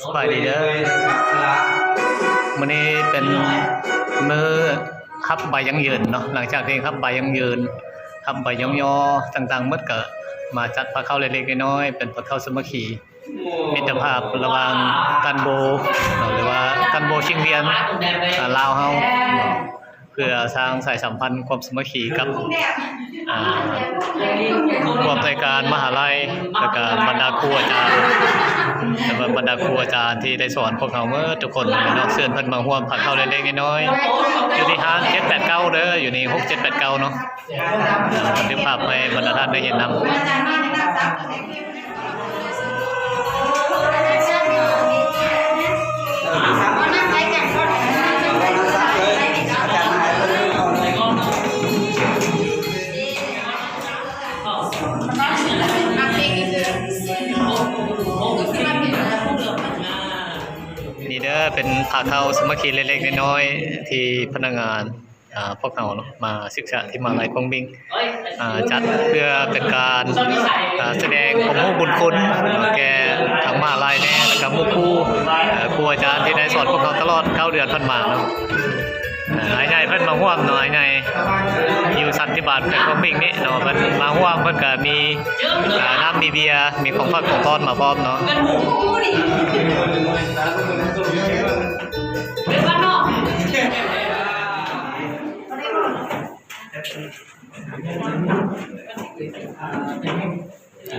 สบายดีเด้อวันนี้เป็นมื้อฮับใบยังยืนเนาะหลังจากที่ฮับใบยังยืนฮับใบยองยอต่างๆเมื่อเกิดมาจัดพาเข้าเล็กๆน้อยๆเป็นพาเข้าสมัคคีมิตรภาพระหว่างกันโบหรือว่ากันโบชิงเวียนลาวเฮาเพื่อสร้างสายสัมพันธ์ความสมัคคีกับรวมรายการมหาลัยและก็บรรดาครูอาจารย์และบรรดาครูอาจารย์ที่ได้สอนพวกเราเมื่อทุกคนเนาะเชิญเพิ่นมาร่วมพาเข้าเล็กๆน้อยๆอยู่ที่ห้าง789เด้ออยู่นี่6789เนาะบันทึกภาพให้บรรดาท่านได้เห็นนำนี่เด้อเป็นพาเข้าสมัคคีเล็กๆน้อยๆที่พนักงานพวกเรามาศึกษาที่มหาลัยกงบิงจัดเพื่อเป็นการแสดงความรู้บุญคุณแก่ทางมหาลัยแน่และก็หมู่ครูอาจารย์ที่ได้สอนพวกเราตลอด9 เดือนผ่านมาเนาะไอ้ใหญ่เพิ่นมาร่วมเนาะไอ้ใหญ่อยู่สันติบาลกับกงบิงนี่เนาะเพิ่นมาร่วมเพิ่นก็มีน้ำมีเบียร์มีของฝากของต้อนมาพร้อมเนาะ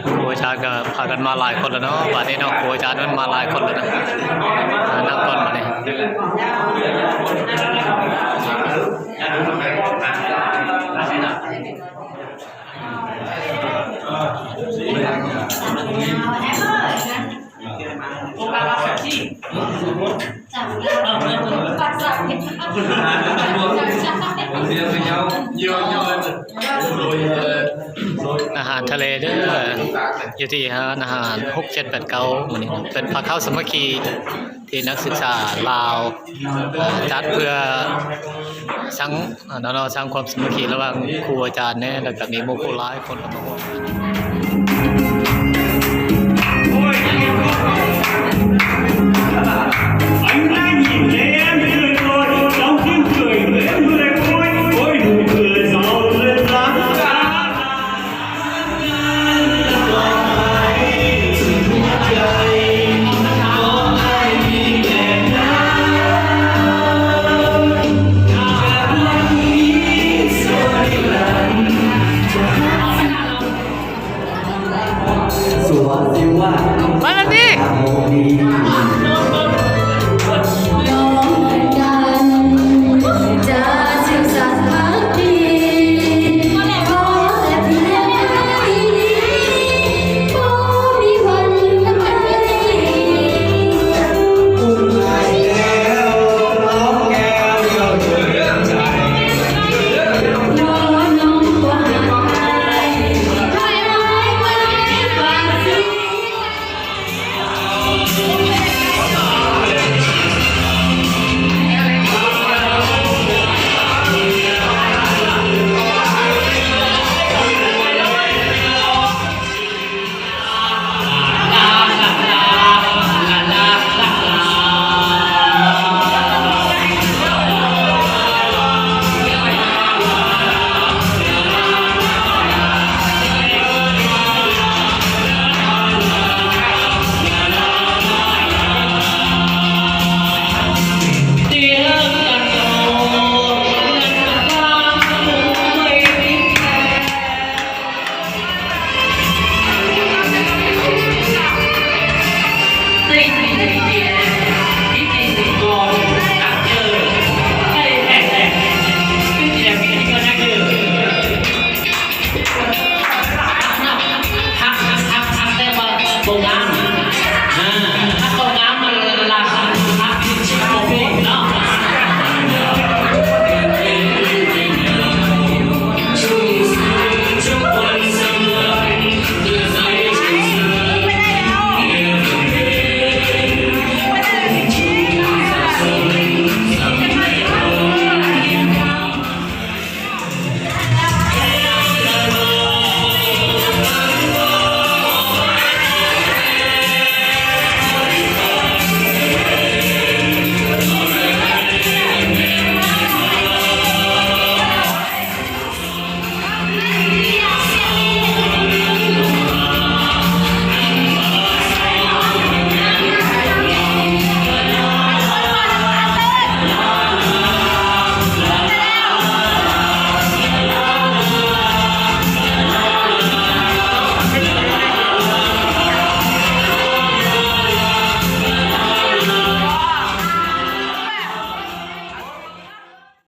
ครูอาจารย์ก็พากันมาหลายคนแล้วเนาะวันนี้เนาะครูอาจารย์นั้นมาหลายคนแล้วนะนั่งก่อนมาเนี่ยอาหารทะเลเด้ออยู่ที่อาหาร6789มื้อนี้เป็นพาเข้าสมัคคีที่นักศึกษาลาวจัดเพื่อสร้างความสมัคคีระหว่างครูอาจารย์เนี่ยแล้วก็มีหมู่ครูหลายคนมาร่วมมาแล้วดิ